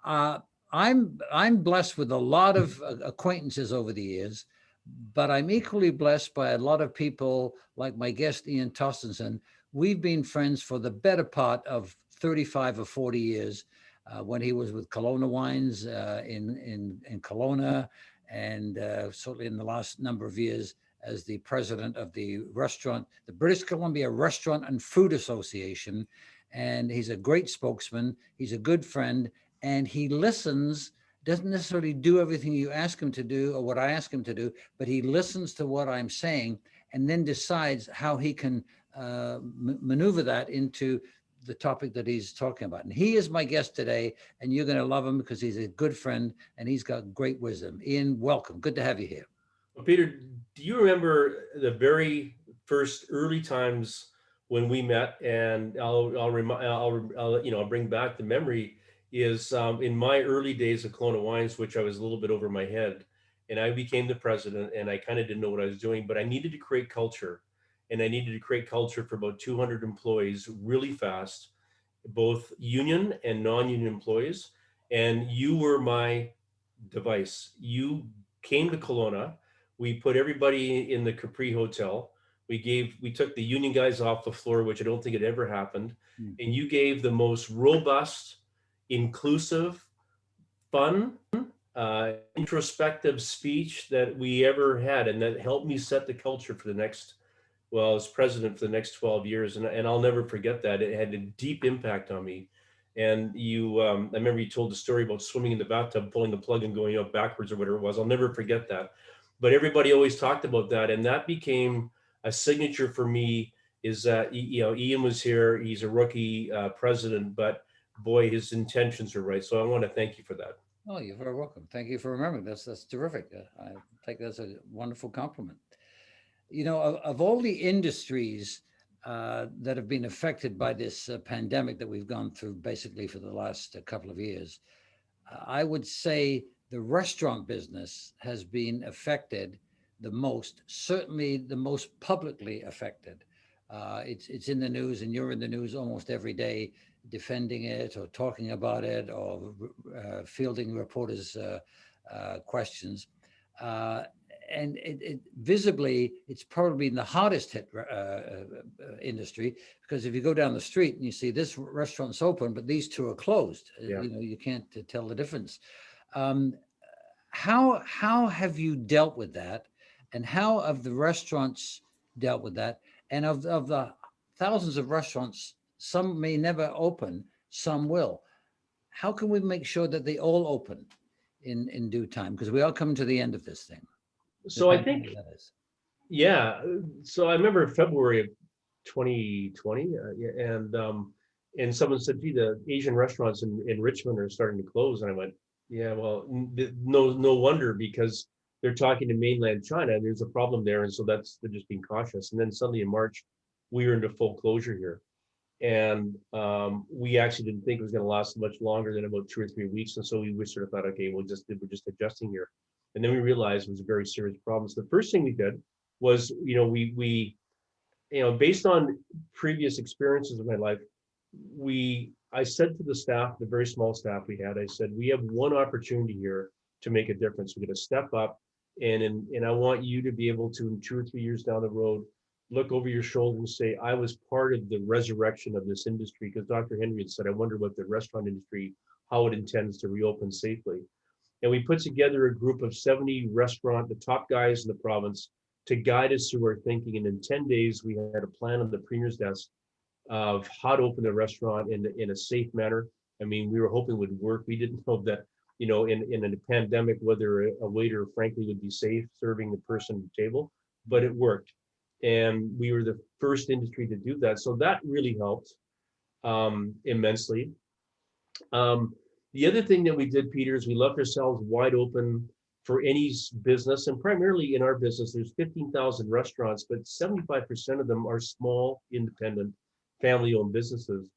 Uh, I'm blessed with a lot of acquaintances over the years, but I'm equally blessed by a lot of people like my guest Ian Tostenson. We've been friends for the better part of 35 or 40 years. When he was with Kelowna Wines in Kelowna, and certainly in the last number of years as the president of the British Columbia Restaurant and Food Association. And he's a great spokesman. He's a good friend, and he listens, doesn't necessarily do everything you ask him to do or what I ask him to do, but he listens to what I'm saying and then decides how he can maneuver that into the topic that he's talking about. And he is my guest today, and you're going to love him because he's a good friend and he's got great wisdom. Ian, welcome. Good to have you here. Well, Peter, do you remember the very first early times when we met? And I'll bring back the memory is in my early days of Kelowna Wines, which I was a little bit over my head, and I became the president, and I kind of didn't know what I was doing, but I needed to create culture, and I needed to create culture for about 200 employees really fast, both union and non-union employees. And you were my device. You came to Kelowna. We put everybody in the Capri Hotel. We took the union guys off the floor, which I don't think had ever happened. Mm. And you gave the most robust, inclusive, fun, introspective speech that we ever had, and that helped me set the culture for the next. Well, as president for the next 12 years, and I'll never forget that. It had a deep impact on me. And I remember you told the story about swimming in the bathtub, pulling the plug and going up backwards or whatever it was. I'll never forget that. But everybody always talked about that, and that became a signature for me. Is that Ian was here? He's a rookie president, but boy, his intentions are right. So I want to thank you for that. Oh, you're very welcome. Thank you for remembering. That's terrific. I think that's a wonderful compliment. Of all the industries that have been affected by this pandemic that we've gone through basically for the last couple of years, I would say the restaurant business has been affected the most, certainly the most publicly affected. It's in the news, and you're in the news almost every day, defending it or talking about it or fielding reporters' questions. Uh, and visibly, it's probably been the hardest hit industry, because if you go down the street and you see this restaurant's open, but these two are closed, Yeah. you can't tell the difference. Um, how have you dealt with that, and how have the restaurants dealt with that? And of the thousands of restaurants, some may never open, some will. How can we make sure that they all open in due time? Because we are coming to the end of this thing. The So I think, pandemic, that is. yeah. So I remember February of 2020, yeah, and someone said, "Gee, the Asian restaurants in Richmond are starting to close," and I went, "Yeah, well, no wonder, because they're talking to mainland China, and there's a problem there, and so they're just being cautious." And then suddenly in March, we were into full closure here, and we actually didn't think it was going to last much longer than about 2 or 3 weeks, and so we sort of thought, okay, we're just adjusting here, and then we realized it was a very serious problem. So the first thing we did was, we based on previous experiences of my life, I said to the staff, the very small staff we had, I said, we have one opportunity here to make a difference. We're going to step up, and I want you to be able to, in 2 or 3 years down the road, look over your shoulder and say, I was part of the resurrection of this industry. Because Dr. Henry had said, I wonder what the restaurant industry, how it intends to reopen safely. And we put together a group of 70 the top guys in the province, to guide us through our thinking. And in 10 days, we had a plan on the premier's desk of how to open the restaurant in a safe manner. I mean, we were hoping it would work. We didn't know that, in a pandemic, whether a waiter, frankly, would be safe serving the person at the table, but it worked. And we were the first industry to do that. So that really helped immensely. The other thing that we did, Peter, is we left ourselves wide open for any business, and primarily in our business, there's 15,000 restaurants, but 75% of them are small, independent, family-owned businesses.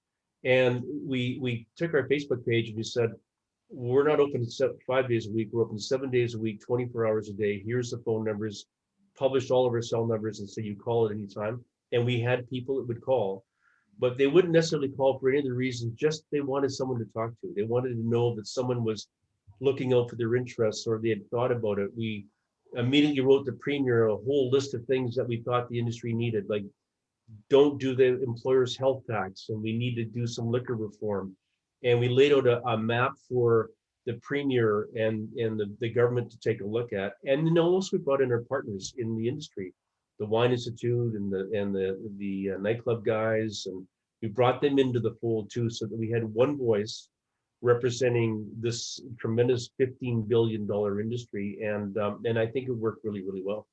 And we took our Facebook page and we said, we're not open 5 days a week, we're open 7 days a week, 24 hours a day. Here's the phone numbers, published all of our cell numbers, and so you call at any time. And we had people that would call. but they wouldn't necessarily call for any of the reasons, just they wanted someone to talk to. They wanted to know that someone was looking out for their interests, or they had thought about it. We immediately wrote the premier a whole list of things that we thought the industry needed, like don't do the employer's health tax, and we need to do some liquor reform. And we laid out a map for the premier and the government to take a look at. And then also we brought in our partners in the industry, the Wine Institute and the nightclub guys, and we brought them into the fold too, so that we had one voice representing this tremendous $15 billion industry. And I think it worked really, really well.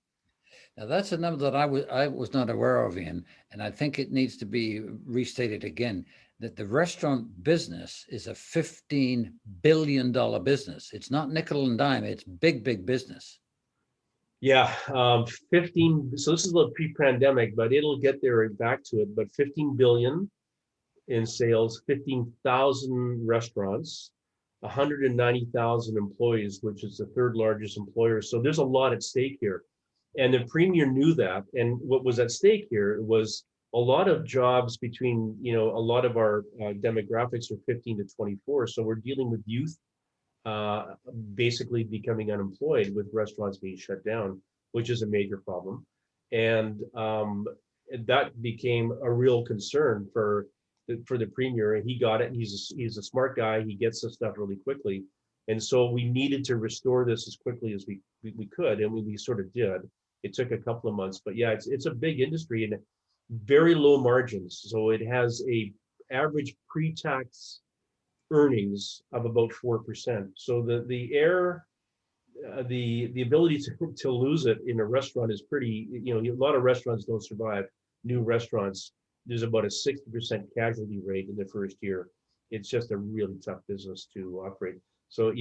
Now that's a number that I was not aware of, Ian, and I think it needs to be restated again, that the restaurant business is a $15 billion business. It's not nickel and dime, it's big, big business. Yeah, 15, so this is a little pre-pandemic, but it'll get there back to it, but 15 billion in sales, 15,000 restaurants, 190,000 employees, which is the third largest employer. So there's a lot at stake here. And the premier knew that. And what was at stake here was a lot of jobs between, a lot of our demographics are 15 to 24. So we're dealing with youth basically becoming unemployed with restaurants being shut down, which is a major problem. And that became a real concern for the premier. And he got it. He's a smart guy. He gets this stuff really quickly. And so we needed to restore this as quickly as we could. And we sort of did. It took a couple of months, but yeah, it's a big industry and very low margins. So it has a average pre-tax earnings of about 4%. So the ability to lose it in a restaurant is pretty, a lot of restaurants don't survive. New restaurants, there's about a 60% casualty rate in the first year. It's just a really tough business to operate. So,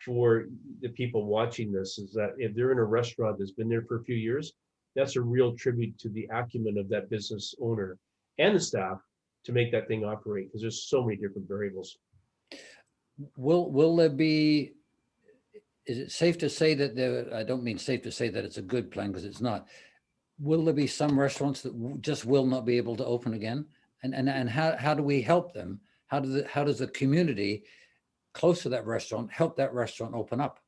for the people watching this, is that if they're in a restaurant that's been there for a few years, that's a real tribute to the acumen of that business owner and the staff to make that thing operate, because there's so many different variables. Will there be, is it safe to say that there, I don't mean safe to say that it's a good plan, because it's not. Will there be some restaurants that just will not be able to open again? And how do we help them? How does the community close to that restaurant help that restaurant open up?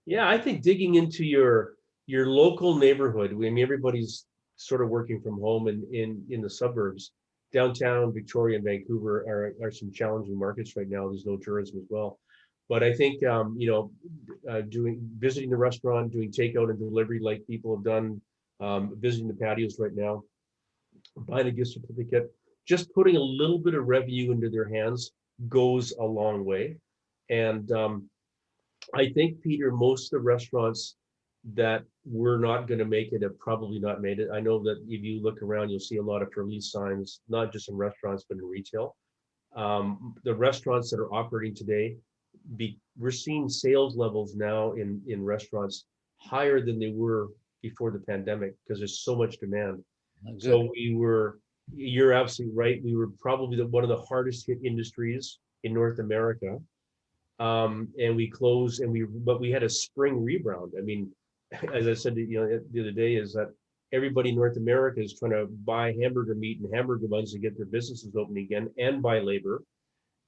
Yeah, I think digging into your local neighborhood. I mean, everybody's sort of working from home in the suburbs. Downtown Victoria and Vancouver are some challenging markets right now. There's no tourism as well. But I think visiting the restaurant, doing takeout and delivery like people have done, visiting the patios right now, buying a gift certificate, just putting a little bit of revenue into their hands goes a long way. And I think, Peter, most of the restaurants that were not going to make it have probably not made it. I know that if you look around, you'll see a lot of for lease signs, not just in restaurants, but in retail. The restaurants that are operating today, we're seeing sales levels now in restaurants higher than they were before the pandemic, because there's so much demand. So you're absolutely right. We were probably one of the hardest hit industries in North America. And we closed, but we had a spring rebound. I mean, as I said, the other day, is that everybody in North America is trying to buy hamburger meat and hamburger buns to get their businesses open again and buy labor.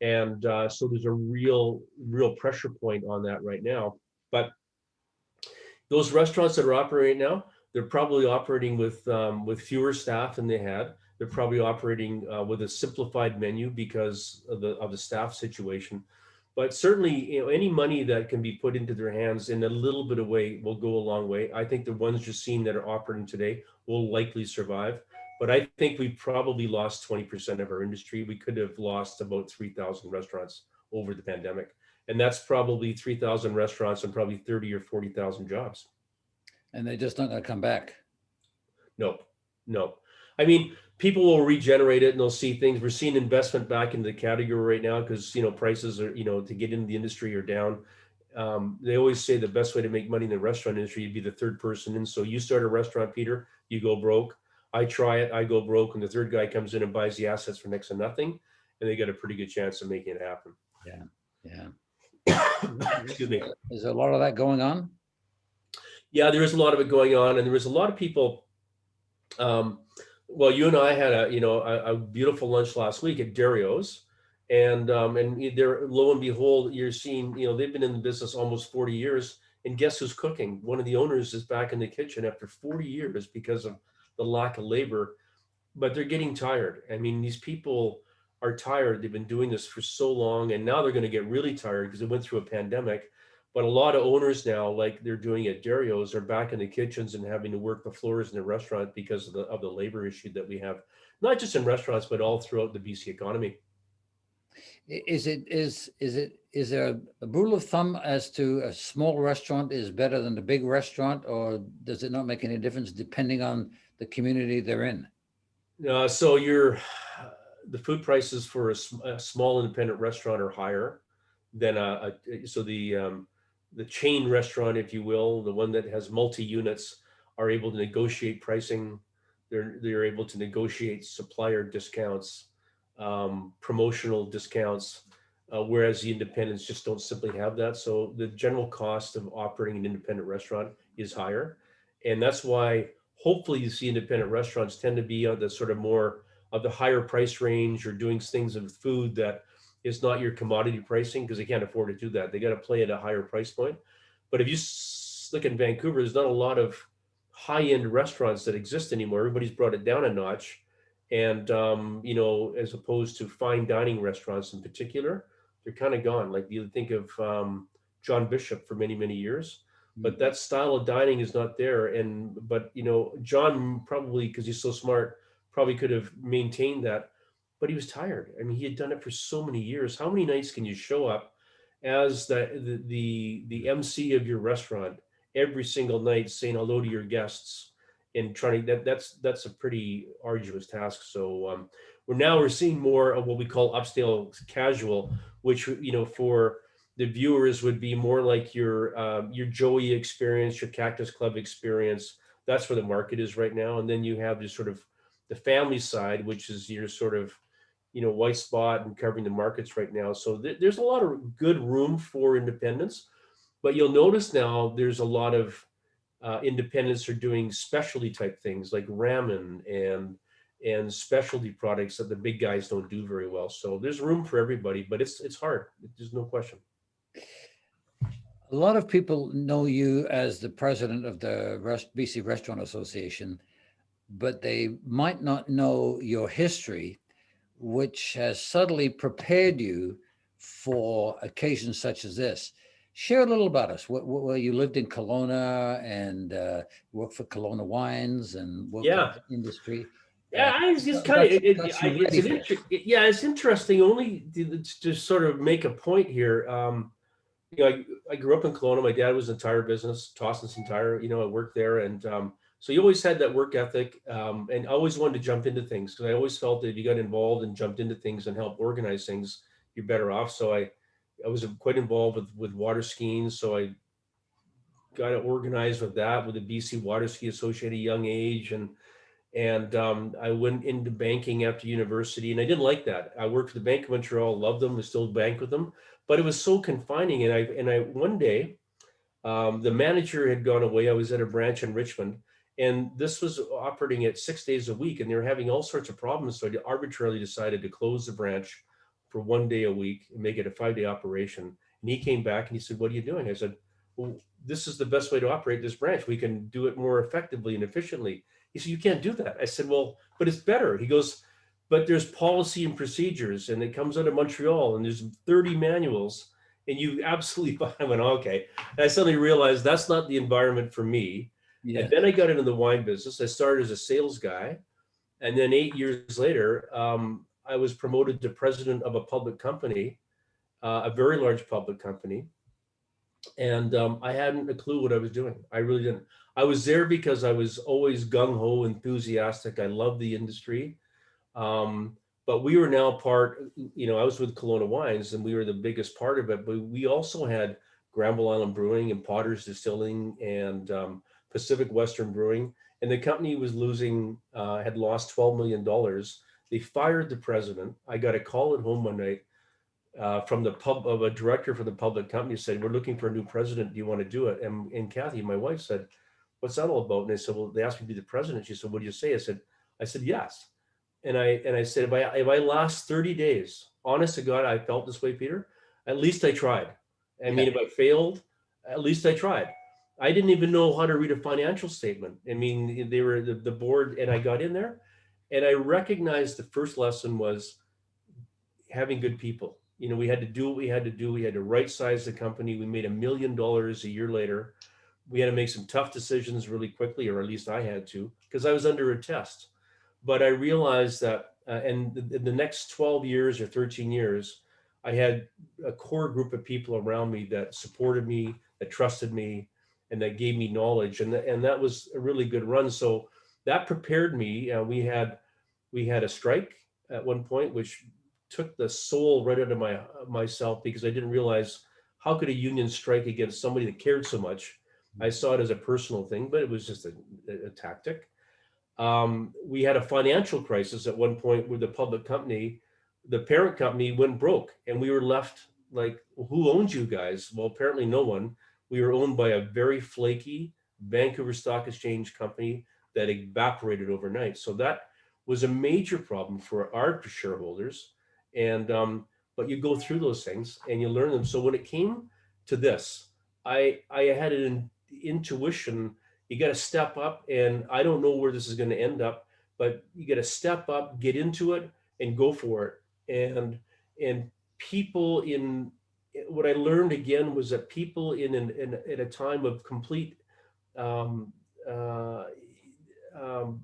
And so there's a real pressure point on that right now. But those restaurants that are operating now, they're probably operating with fewer staff than they had. They're probably operating with a simplified menu because of the staff situation. But certainly, any money that can be put into their hands in a little bit of way will go a long way. I think the ones you're seeing that are operating today will likely survive. But I think we probably lost 20% of our industry. We could have lost about 3,000 restaurants over the pandemic. And that's probably 3,000 restaurants and probably 30 or 40,000 jobs. And they're just not going to come back. No. I mean, people will regenerate it and they'll see things. We're seeing investment back into the category right now because, prices are, to get into the industry are down. They always say the best way to make money in the restaurant industry, you'd be the third person in. So you start a restaurant, Peter, you go broke. I try it, I go broke, and the third guy comes in and buys the assets for next to nothing, and they got a pretty good chance of making it happen. Yeah. Excuse me. Is there a lot of that going on? Yeah, there is a lot of it going on, and there is a lot of people Well, you and I had a beautiful lunch last week at Dario's, and there, lo and behold, you're seeing, they've been in the business almost 40 years, and guess who's cooking? One of the owners is back in the kitchen after 40 years because of the lack of labor, but they're getting tired. I mean, these people are tired. They've been doing this for so long, and now they're going to get really tired because they went through a pandemic. But a lot of owners now, like they're doing at Dario's, are back in the kitchens and having to work the floors in the restaurant because of the labor issue that we have, not just in restaurants, but all throughout the BC economy. Is there a rule of thumb as to a small restaurant is better than a big restaurant, or does it not make any difference depending on the community they're in? So the food prices for a small independent restaurant are higher than so the chain restaurant, if you will, the one that has multi units, are able to negotiate pricing. They're able to negotiate supplier discounts, promotional discounts, whereas the independents just don't simply have that. So the general cost of operating an independent restaurant is higher, and that's why hopefully you see independent restaurants tend to be on the sort of more of the higher price range, or doing things with food that is not your commodity pricing, because they can't afford to do that. They got to play at a higher price point. But if you look in Vancouver, there's not a lot of high-end restaurants that exist anymore. Everybody's brought it down a notch. And, as opposed to fine dining restaurants in particular, they're kind of gone. Like you think of John Bishop for many, many years, but that style of dining is not there. But John, probably because he's so smart, probably could have maintained that, but he was tired. I mean, he had done it for so many years. How many nights can you show up as the MC of your restaurant every single night, saying hello to your guests and trying to, that's a pretty arduous task. So we're seeing more of what we call upscale casual, which for the viewers would be more like your Joey experience, your Cactus Club experience. That's where the market is right now. And then you have this sort of the family side, which is your sort of white spot and covering the markets right now. So there's a lot of good room for independence, but you'll notice now there's a lot of independents are doing specialty type things like ramen and specialty products that the big guys don't do very well. So there's room for everybody, but it's hard. There's no question. A lot of people know you as the president of the BC Restaurant Association, but they might not know your history, which has subtly prepared you for occasions such as this. Share a little about us. Well, you lived in Kelowna and worked for Kelowna Wines and worked in Yeah. the industry. Yeah, I was just kind of it's interesting. Only to sort of make a point here. I grew up in Kelowna. My dad was in the tire business, Tostenson Tire. I worked there, and so you always had that work ethic, and I always wanted to jump into things because I always felt that if you got involved and jumped into things and helped organize things, you're better off. So I was quite involved with water skiing, so I got organized with that with the BC Water Ski Association at a young age, and I went into banking after university, and I didn't like that. I worked for the Bank of Montreal, loved them, I still bank with them, but it was so confining. And I one day, the manager had gone away. I was at a branch in Richmond, and this was operating at 6 days a week, and they were having all sorts of problems. So I arbitrarily decided to close the branch for 1 day a week and make it a 5-day operation. And he came back and he said, "What are you doing?" I said, "Well, this is the best way to operate this branch. We can do it more effectively and efficiently." He said, "You can't do that." I said, "Well, but it's better." He goes, "But there's policy and procedures, and it comes out of Montreal, and there's 30 manuals, and you absolutely." I went, "Okay." And I suddenly realized that's not the environment for me. Yeah. And then I got into the wine business. I started as a sales guy, and then 8 years later, I was promoted to president of a public company, a very large public company, and I hadn't a clue what I was doing. I really didn't. I was there because I was always gung ho, enthusiastic. I loved the industry, um, but we were now part. I was with Kelowna Wines, and we were the biggest part of it. But we also had Granville Island Brewing and Potter's Distilling and Pacific Western Brewing, and the company was had lost $12 million. They fired the president. I got a call at home one night from a director for the public company, said, "We're looking for a new president. Do you want to do it?" And Kathy, my wife, said, "What's that all about?" And I said, "Well, they asked me to be the president." She said, "What do you say?" I said, I said, yes. And I said, if I last 30 days, honest to God, I felt this way, Peter, at least I tried. I Yeah. mean, if I failed, at least I tried. I didn't even know how to read a financial statement. I mean, they were the board, and I got in there and I recognized the first lesson was having good people. You know, we had to do what we had to do. We had to right size the company. We made $1 million a year later. We had to make some tough decisions really quickly, or at least I had to, because I was under a test. But I realized that, and the next 12 years or 13 years, I had a core group of people around me that supported me, that trusted me, and that gave me knowledge. And that was a really good run. So that prepared me. We had a strike at one point, which took the soul right out of myself, because I didn't realize how could a union strike against somebody that cared so much. I saw it as a personal thing, but it was just a tactic. We had a financial crisis at one point where the public company, the parent company, went broke, and we were left like, who owns you guys? Well, apparently no one. We were owned by a very flaky Vancouver Stock Exchange company that evaporated overnight. So that was a major problem for our shareholders. And but you go through those things and you learn them. So when it came to this, I had an intuition. You got to step up, and I don't know where this is going to end up, but you got to step up, get into it, and go for it. And people in what I learned again was that people in a time of complete um, uh, um,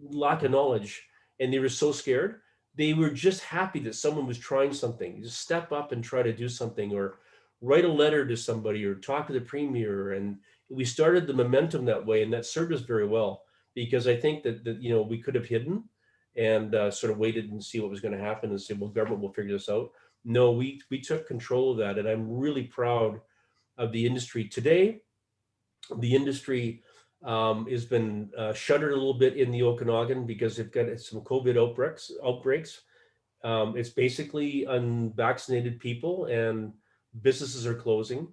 lack of knowledge, and they were so scared, they were just happy that someone was trying something. Just step up and try to do something, or write a letter to somebody, or talk to the premier. And we started the momentum that way, and that served us very well, because I think that we could have hidden and sort of waited and see what was going to happen and say, well, government will figure this out. No, we took control of that, and I'm really proud of the industry today. The industry has been shuttered a little bit in the Okanagan because they've got some COVID outbreaks. It's basically unvaccinated people, and businesses are closing.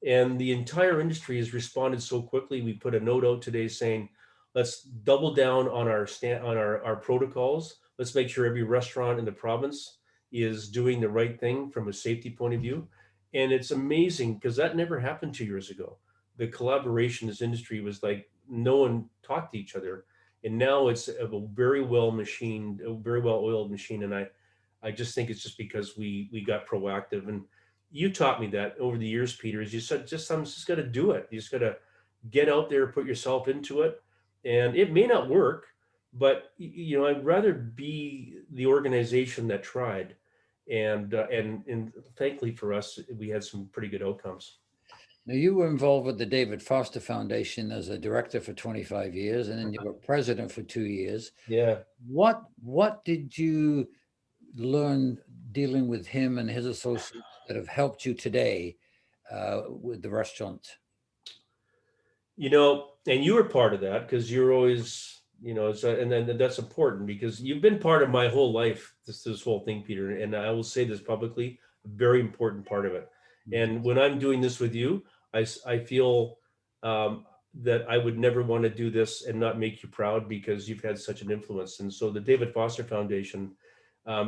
And the entire industry has responded so quickly. We put a note out today saying, let's double down on our protocols. Let's make sure every restaurant in the province is doing the right thing from a safety point of view. And it's amazing because that never happened 2 years ago. The collaboration in this industry was like no one talked to each other. And now it's a very well machined, a very well oiled machine. And I just think it's just because we got proactive. And you taught me that over the years, Peter, is you said, I'm just got to do it. You just got to get out there, put yourself into it. And it may not work, but I'd rather be the organization that tried. And thankfully for us, we had some pretty good outcomes. Now, you were involved with the David Foster Foundation as a director for 25 years, and then you were president for 2 years. Yeah. What did you learn dealing with him and his associates that have helped you today with the restaurant? And you were part of that because you're always, and then that's important because you've been part of my whole life, this whole thing, Peter. And I will say this publicly, a very important part of it. And when I'm doing this with you, I feel that I would never want to do this and not make you proud because you've had such an influence. And so the David Foster Foundation,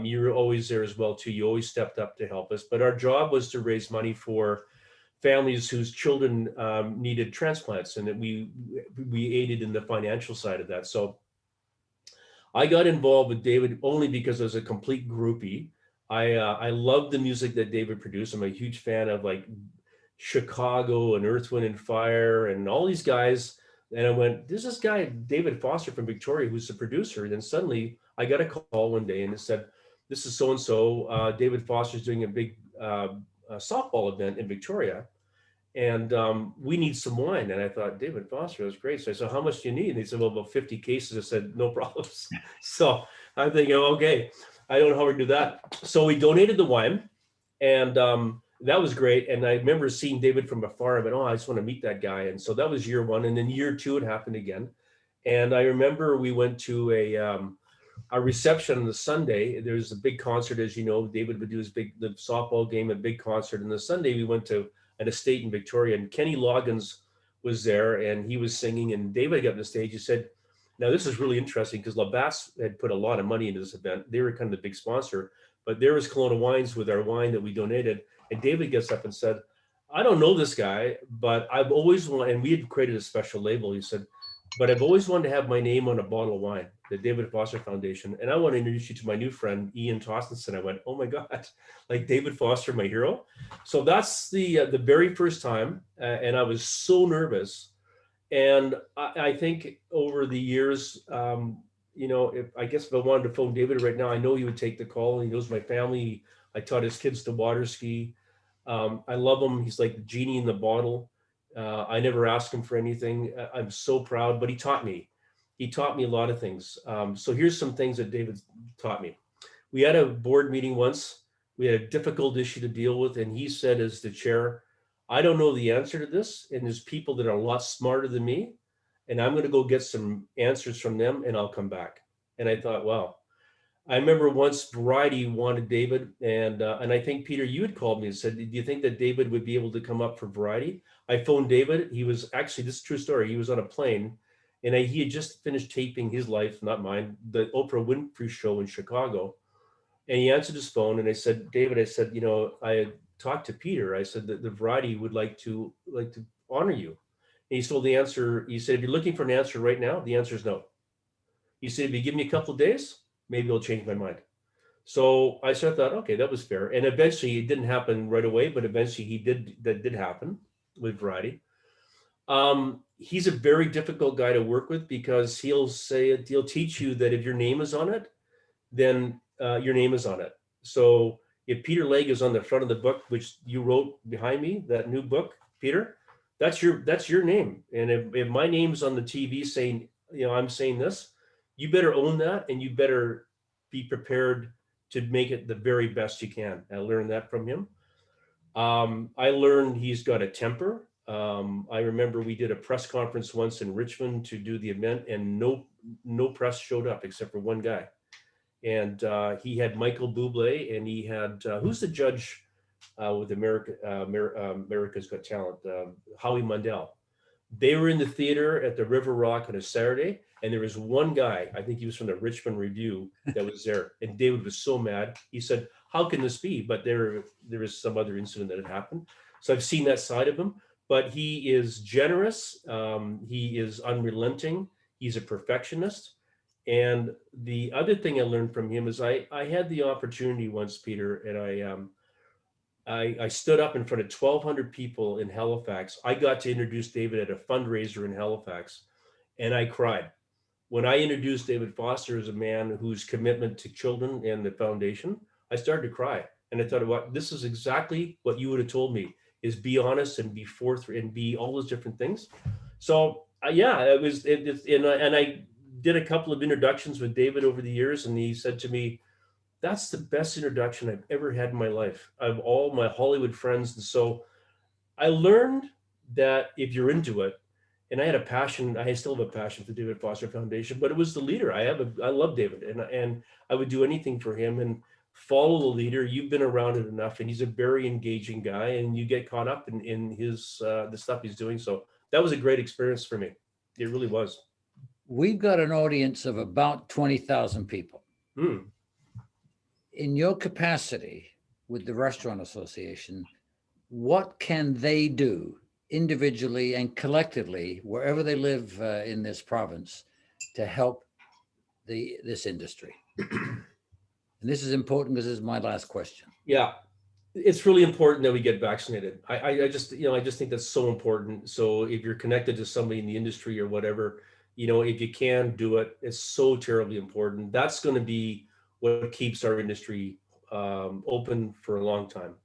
you're always there as well too. You always stepped up to help us. But our job was to raise money for families whose children needed transplants, and that we aided in the financial side of that. So I got involved with David only because I was a complete groupie. I love the music that David produced. I'm a huge fan of like Chicago and Earth, Wind and Fire and all these guys. And I went, there's this guy, David Foster from Victoria, who's the producer. And then suddenly I got a call one day and it said, this is so-and-so, David Foster's doing a big softball event in Victoria. And we need some wine. And I thought, David Foster, that's great. So I said, how much do you need? And they said, well, about 50 cases. I said, no problems. So I'm thinking, okay, I don't know how we do that. So we donated the wine, and that was great. And I remember seeing David from afar. I went, oh, I just want to meet that guy. And so that was year one. And then year two, it happened again. And I remember we went to a reception on the Sunday. There's a big concert, as you know. David would do the softball game, a big concert. And the Sunday we went to an estate in Victoria, and Kenny Loggins was there, and he was singing. And David got on the stage. He said, Now, this is really interesting because Labatt's had put a lot of money into this event. They were kind of the big sponsor, but there was Kelowna Wines with our wine that we donated. And David gets up and said, I don't know this guy, but I've always wanted, and we had created a special label. He said, but I've always wanted to have my name on a bottle of wine, the David Foster Foundation. And I want to introduce you to my new friend, Ian Tostenson. I went, oh my God, like David Foster, my hero. So that's the very first time. And I was so nervous. And I think over the years, I guess if I wanted to phone David right now, I know he would take the call. He knows my family. I taught his kids to water ski. I love him. He's like the genie in the bottle. I never asked him for anything. I'm so proud, but he taught me. He taught me a lot of things. So here's some things that David taught me. We had a board meeting once. We had a difficult issue to deal with, and he said, as the chair, I don't know the answer to this, and there's people that are a lot smarter than me, and I'm going to go get some answers from them, and I'll come back. And I thought, wow. I remember once Variety wanted David, and I think, Peter, you had called me and said, do you think that David would be able to come up for Variety? I phoned David. He was actually, this is a true story. He was on a plane, and he had just finished taping his life, not mine, the Oprah Winfrey show in Chicago. And he answered his phone, and I said, David, I said, I had talked to Peter. I said that the Variety would like to honor you. And he told the answer. He said, if you're looking for an answer right now, the answer is no. He said, if you give me a couple of days, maybe I'll change my mind. So I thought, okay, that was fair. And eventually it didn't happen right away, but eventually that did happen with Variety. He's a very difficult guy to work with because he'll teach you that if your name is on it, then your name is on it. So if Peter Legge is on the front of the book, which you wrote behind me, that new book, Peter, that's your name. And if my name's on the TV saying, I'm saying this, you better own that, and you better be prepared to make it the very best you can. I learned that from him. I learned he's got a temper. I remember we did a press conference once in Richmond to do the event, and no press showed up except for one guy. And he had Michael Bublé, and he had, who's the judge with America's Got Talent? Howie Mandel. They were in the theater at the River Rock on a Saturday, and there was one guy, I think he was from the Richmond Review, that was there. And David was so mad. He said, how can this be? But there was some other incident that had happened. So I've seen that side of him, but he is generous. He is unrelenting. He's a perfectionist. And the other thing I learned from him is I had the opportunity once, Peter, and I stood up in front of 1,200 people in Halifax. I got to introduce David at a fundraiser in Halifax, and I cried. When I introduced David Foster as a man whose commitment to children and the foundation, I started to cry. And I thought, what, this is exactly what you would have told me, is be honest and be forthright and be all those different things. So and I did a couple of introductions with David over the years, and he said to me, that's the best introduction I've ever had in my life. I have all my Hollywood friends. And so I learned that if you're into it, and I had a passion, I still have a passion for the David Foster Foundation, but it was the leader. I love David, and I would do anything for him and follow the leader. You've been around it enough, and he's a very engaging guy, and you get caught up in his the stuff he's doing. So that was a great experience for me. It really was. We've got an audience of about 20,000 people. In your capacity with the Restaurant Association, what can they do individually and collectively, wherever they live in this province, to help this industry? And this is important because this is my last question. Yeah, it's really important that we get vaccinated. I just think that's so important. So if you're connected to somebody in the industry or whatever, if you can do it, it's so terribly important. That's going to be what keeps our industry open for a long time.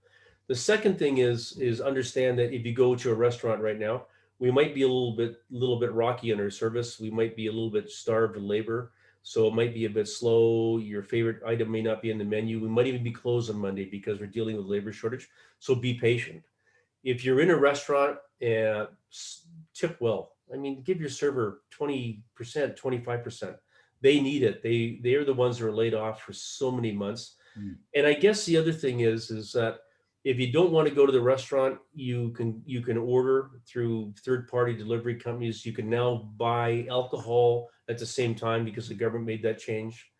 The second thing is understand that if you go to a restaurant right now, we might be a little bit rocky in our service. We might be a little bit starved of labor. So it might be a bit slow. Your favorite item may not be in the menu. We might even be closed on Monday because we're dealing with labor shortage. So be patient. If you're in a restaurant, tip well. I mean, give your server 20%, 25%. They need it. They are the ones that are laid off for so many months. And I guess the other thing is that If you don't want to go to the restaurant, you can order through third-party delivery companies. You can now buy alcohol at the same time because the government made that change.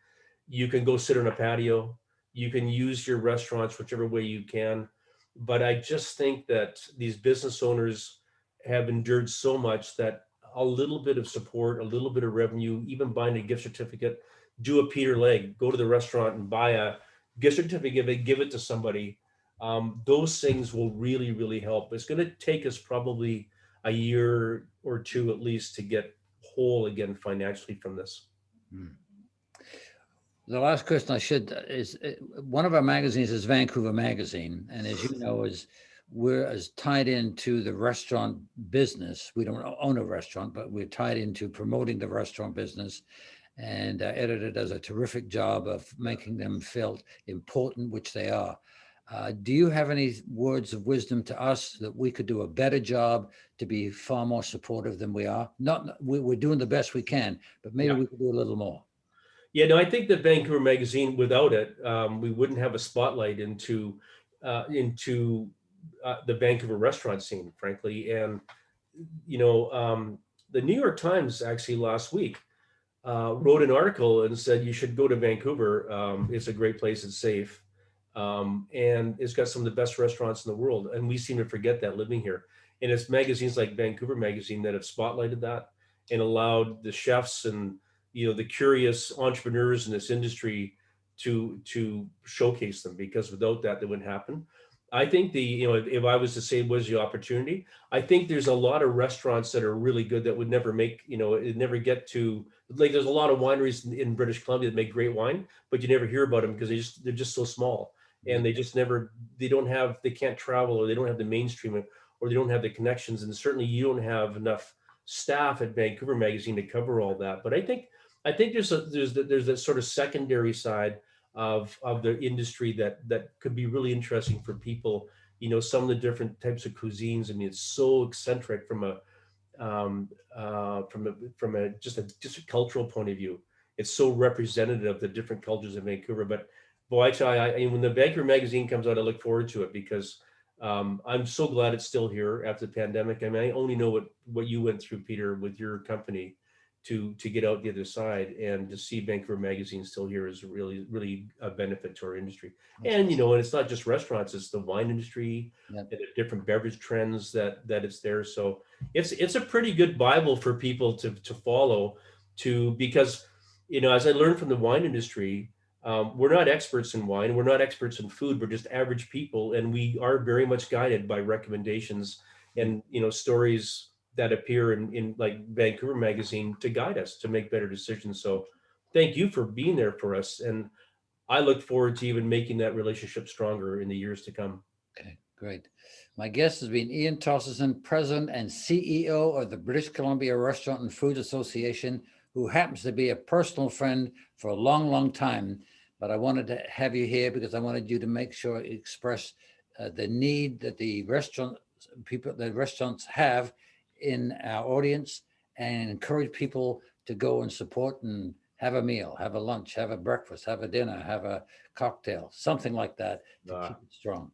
You can go sit on a patio. You can use your restaurants whichever way you can. But I just think that these business owners have endured so much that a little bit of support, a little bit of revenue, even buying a gift certificate, do a Peter Legge, go to the restaurant and buy a gift certificate, give it to somebody. Those things will really, really help. It's going to take us probably a year or two at least to get whole again financially from this. The last question I should is one of our magazines is Vancouver Magazine, and as you know, we're as tied into the restaurant business. We don't own a restaurant, but we're tied into promoting the restaurant business. And our editor does a terrific job of making them feel important, which they are. Do you have any words of wisdom to us that we could do a better job to be far more supportive than we are? We're doing the best we can, but maybe we could do a little more. Yeah, no, I think that Vancouver Magazine, without it, we wouldn't have a spotlight into the Vancouver restaurant scene, frankly. And the New York Times actually last week wrote an article and said you should go to Vancouver. It's a great place. It's safe, and it's got some of the best restaurants in the world. And we seem to forget that living here. And it's magazines like Vancouver Magazine that have spotlighted that and allowed the chefs and the curious entrepreneurs in this industry to showcase them, because without that, they wouldn't happen. I think if I was to say what's the opportunity, I think there's a lot of restaurants that are really good that would never make, it never get to, like, there's a lot of wineries in British Columbia that make great wine, but you never hear about them because they're just so small, and they can't travel, or they don't have the mainstream, or they don't have the connections. And certainly you don't have enough staff at Vancouver Magazine to cover all that. But I think there's that sort of secondary side of the industry that could be really interesting for people. Some of the different types of cuisines. I mean, it's so eccentric from just a cultural point of view. It's so representative of the different cultures in Vancouver. But boy, I tell you, when the Vancouver Magazine comes out, I look forward to it, because I'm so glad it's still here after the pandemic. I mean, I only know what you went through, Peter, with your company to get out the other side, and to see Vancouver Magazine still here is really, really a benefit to our industry. And and it's not just restaurants; it's the wine industry, and the different beverage trends that it's there. So it's a pretty good Bible for people to follow, because as I learned from the wine industry, we're not experts in wine, we're not experts in food, we're just average people, and we are very much guided by recommendations and stories that appear in like Vancouver Magazine to guide us to make better decisions. So thank you for being there for us, and I look forward to even making that relationship stronger in the years to come. Okay, great. My guest has been Ian Tostenson, President and CEO of the British Columbia Restaurant and Food Association, who happens to be a personal friend for a long, long time. But I wanted to have you here because I wanted you to make sure you express the need that the restaurants have in our audience, and encourage people to go and support and have a meal, have a lunch, have a breakfast, have a dinner, have a cocktail, something like that, to keep it strong.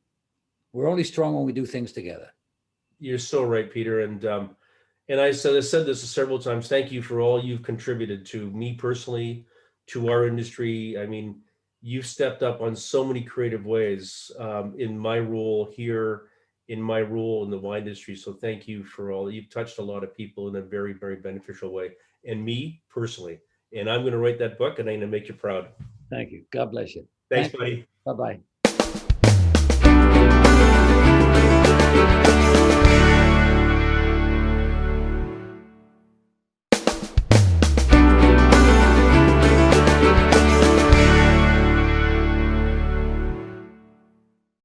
We're only strong when we do things together. You're so right, Peter. And I said this several times. Thank you for all you've contributed to me personally, to our industry. I mean, you've stepped up on so many creative ways in my role here, in my role in the wine industry. So thank you for all. You've touched a lot of people in a very, very beneficial way, and me personally. And I'm going to write that book, and I'm going to make you proud. Thank you. God bless you. Thanks, buddy. Bye-bye.